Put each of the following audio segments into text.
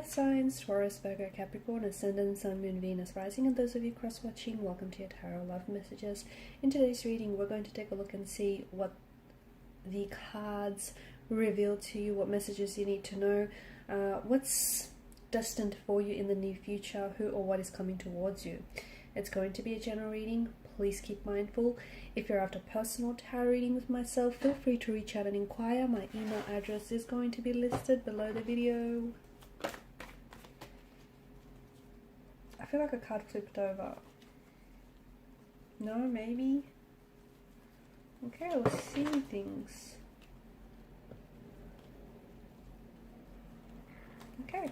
earth signs, Taurus, Virgo, Capricorn, Ascendant, Sun, Moon, Venus, Rising, and those of you cross-watching, welcome to your Tarot Love Messages. In today's reading, we're going to take a look and see what the cards reveal to you, what messages you need to know, what's destined for you in the near future, who or what is coming towards you. It's going to be a general reading. Please keep mindful. If you're after personal tarot reading with myself, feel free to reach out and inquire. My email address is going to be listed below the video. I feel like a card flipped over. No, maybe? Okay, I was seeing things. Okay.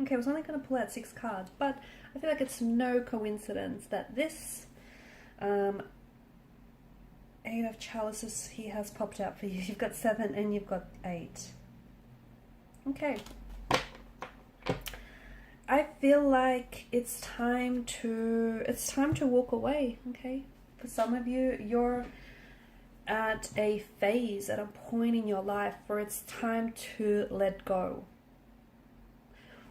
Okay, I was only going to pull out 6 cards, but I feel like it's no coincidence that this 8 of chalices here has popped out for you. You've got 7 and you've got 8. Okay. I feel like it's time to walk away, okay? For some of you, you're at a phase, at a point in your life where it's time to let go.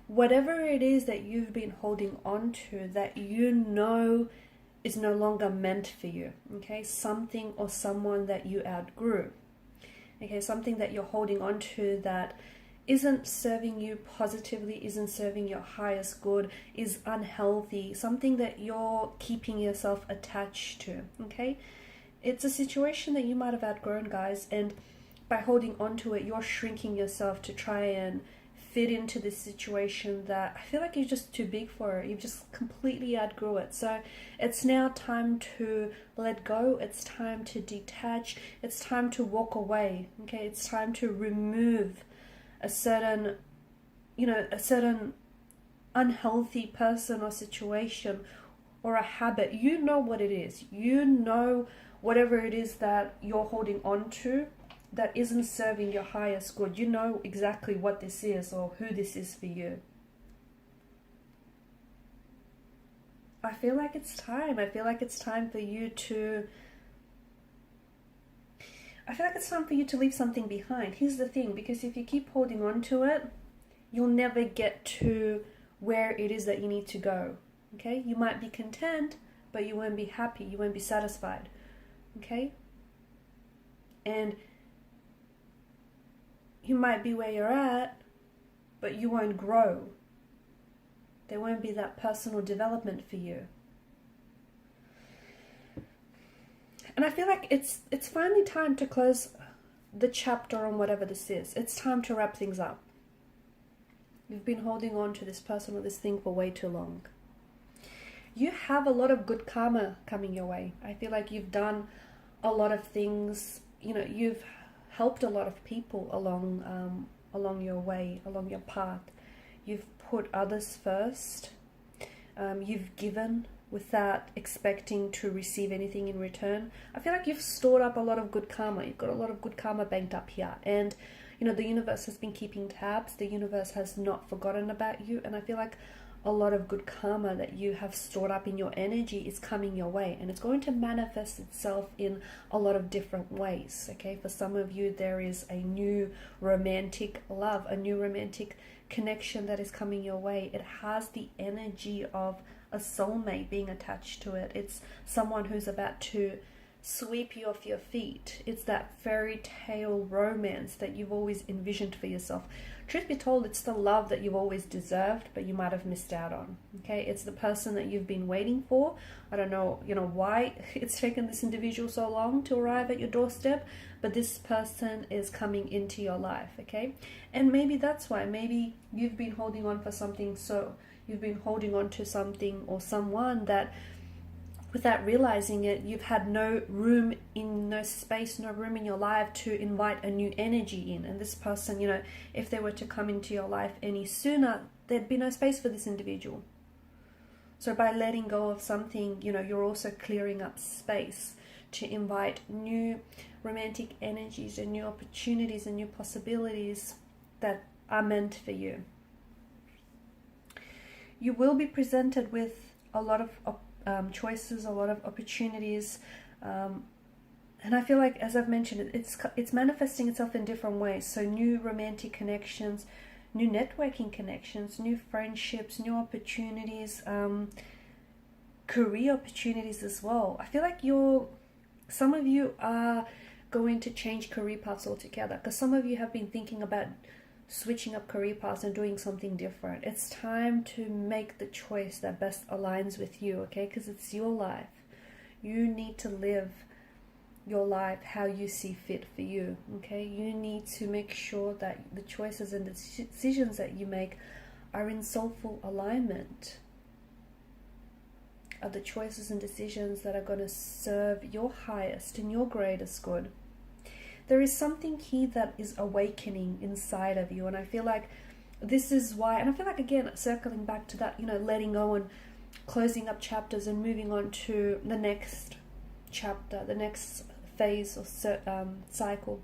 Whatever it is that you've been holding on to that you know is no longer meant for you, okay? Something or someone that you outgrew, okay? Something that you're holding on to that isn't serving you positively, isn't serving your highest good, is unhealthy, something that you're keeping yourself attached to, okay? It's a situation that you might have outgrown, guys, and by holding on to it, you're shrinking yourself to try and fit into this situation that I feel like you're just too big for it. You've just completely outgrew it. So it's now time to let go. It's time to detach. It's time to walk away. Okay, it's time to remove a certain, a certain unhealthy person or situation or a habit. You know what it is. You know whatever it is that you're holding on to that isn't serving your highest good. You know exactly what this is or who this is for you. I feel like it's time. I feel like it's time for you to leave something behind. Here's the thing, because if you keep holding on to it, you'll never get to where it is that you need to go. Okay? You might be content, but you won't be happy. You won't be satisfied. Okay? And you might be where you're at, but you won't grow. There won't be that personal development for you. And I feel like it's finally time to close the chapter on whatever this is. It's time to wrap things up. You've been holding on to this person or this thing for way too long. You have a lot of good karma coming your way. I feel like you've done a lot of things, you've helped a lot of people along your way, along your path. You've put others first. You've given without expecting to receive anything in return. I feel like you've stored up a lot of good karma. You've got a lot of good karma banked up here. And, the universe has been keeping tabs. The universe has not forgotten about you. And I feel like a lot of good karma that you have stored up in your energy is coming your way, and it's going to manifest itself in a lot of different ways. Okay, for some of you, there is a new romantic love, a new romantic connection that is coming your way. It has the energy of a soulmate being attached to it. It's someone who's about to sweep you off your feet. It's that fairy tale romance that you've always envisioned for yourself. Truth be told, it's the love that you've always deserved, but you might have missed out on. Okay, it's the person that you've been waiting for. I don't know, why it's taken this individual so long to arrive at your doorstep, but this person is coming into your life. Okay, and maybe that's why. Maybe you've been holding on for something, so you've been holding on to something or someone that, without realizing it, you've had no space, no room in your life to invite a new energy in. And this person, if they were to come into your life any sooner, there'd be no space for this individual. So by letting go of something, you're also clearing up space to invite new romantic energies and new opportunities and new possibilities that are meant for you. You will be presented with a lot of choices, a lot of opportunities, and I feel like, as I've mentioned, it's manifesting itself in different ways. So new romantic connections, new networking connections, new friendships, new opportunities, career opportunities as well. I feel like some of you are going to change career paths altogether, because some of you have been thinking about switching up career paths and doing something different. It's time to make the choice that best aligns with you, okay? Because it's your life. You need to live your life how you see fit for you, okay? You need to make sure that the choices and the decisions that you make are in soulful alignment, are the choices and decisions that are going to serve your highest and your greatest good. There is something here that is awakening inside of you, and I feel like this is why, and I feel like, again, circling back to that, letting go and closing up chapters and moving on to the next chapter, the next phase or cycle,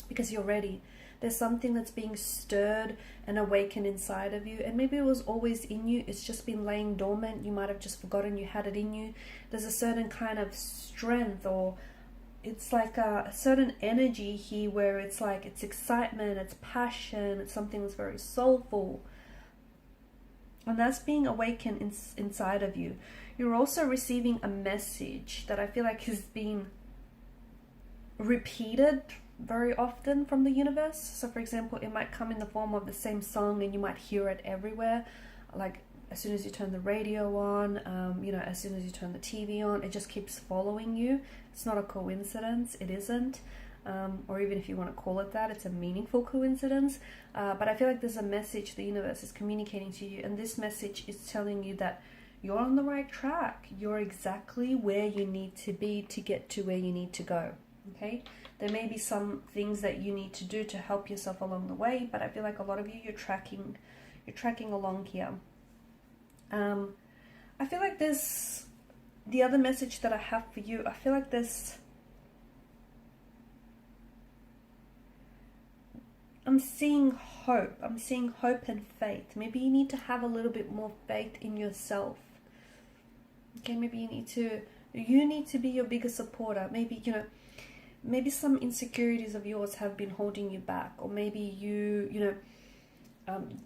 because you're ready. There's something that's being stirred and awakened inside of you, and maybe it was always in you, it's just been laying dormant. You might have just forgotten you had it in you. There's a certain kind of strength, or it's like a certain energy here where it's like, it's excitement, it's passion, it's something that's very soulful, and that's being awakened inside of you. You're also receiving a message that I feel like has been repeated very often from the universe. So for example, it might come in the form of the same song, and you might hear it everywhere, like as soon as you turn the radio on, as soon as you turn the TV on, it just keeps following you. It's not a coincidence, it isn't, or even if you want to call it that, it's a meaningful coincidence, but I feel like there's a message the universe is communicating to you, and this message is telling you that you're on the right track. You're exactly where you need to be to get to where you need to go, okay? There may be some things that you need to do to help yourself along the way, but I feel like a lot of you, you're tracking along here. I feel like there's the other message that I have for you. I feel like I'm seeing hope. I'm seeing hope and faith. Maybe you need to have a little bit more faith in yourself. Okay, maybe you need to be your biggest supporter. Maybe, maybe some insecurities of yours have been holding you back, or maybe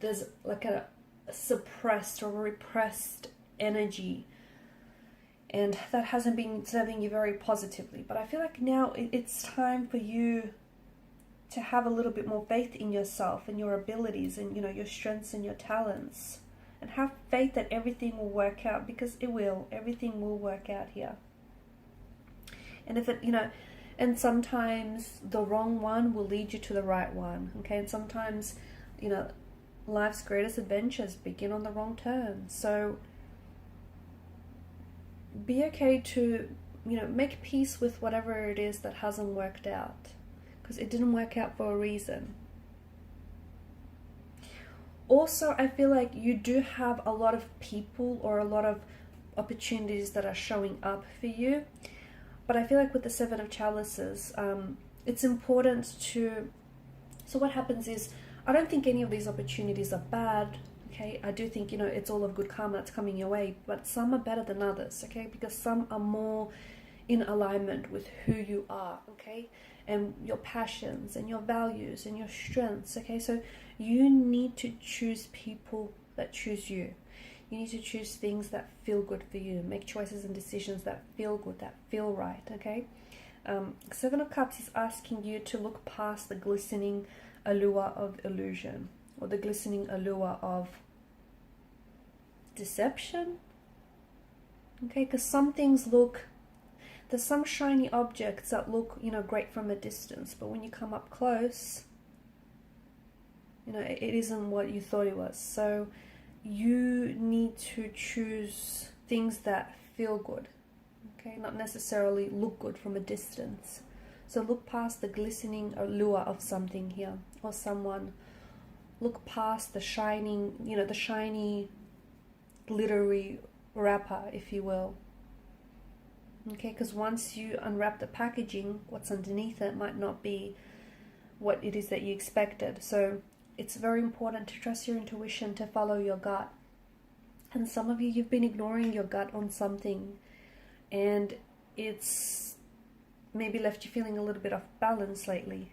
there's like a suppressed or repressed energy, and that hasn't been serving you very positively. But I feel like now it's time for you to have a little bit more faith in yourself and your abilities and your strengths and your talents, and have faith that everything will work out, because it will. Everything will work out here. And if it and sometimes the wrong one will lead you to the right one, okay? And sometimes life's greatest adventures begin on the wrong turn. So be okay to make peace with whatever it is that hasn't worked out, because it didn't work out for a reason. Also, I feel like you do have a lot of people or a lot of opportunities that are showing up for you, but I feel like with the Seven of Chalices, it's important to, so what happens is, I don't think any of these opportunities are bad, okay? I do think, it's all of good karma that's coming your way, but some are better than others, okay? Because some are more in alignment with who you are, okay? And your passions and your values and your strengths, okay? So you need to choose people that choose you. You need to choose things that feel good for you. Make choices and decisions that feel good, that feel right, okay? Seven of Cups is asking you to look past the glistening allure of illusion, or the glistening allure of deception, okay? Because some things look, there's some shiny objects that look, you know, great from a distance, but when you come up close, you know, it isn't what you thought it was. So you need to choose things that feel good, okay? Not necessarily look good from a distance. So look past the glistening allure of something here, or someone. Look past the shining, you know, the shiny, glittery wrapper, if you will. Okay, because once you unwrap the packaging, what's underneath it might not be what it is that you expected. So it's very important to trust your intuition, to follow your gut. And some of you, you've been ignoring your gut on something, and it's maybe left you feeling a little bit off balance lately.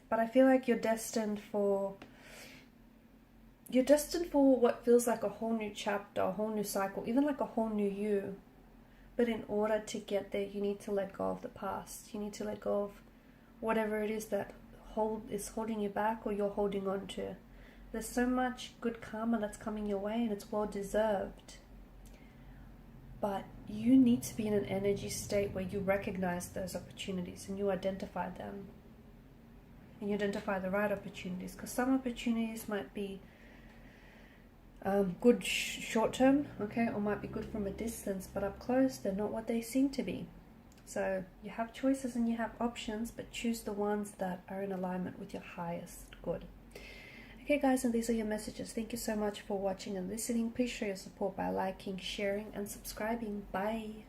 But I feel like you're destined for what feels like a whole new chapter, a whole new cycle, even like a whole new you. But in order to get there, you need to let go of the past. You need to let go of whatever it is that is holding you back, or you're holding on to. There's so much good karma that's coming your way, and it's well deserved. But you need to be in an energy state where you recognize those opportunities and you identify them. And you identify the right opportunities, because some opportunities might be good short term, okay, or might be good from a distance, but up close they're not what they seem to be. So you have choices and you have options, but choose the ones that are in alignment with your highest good. Okay guys, and these are your messages. Thank you so much for watching and listening. Please show your support by liking, sharing and subscribing. Bye.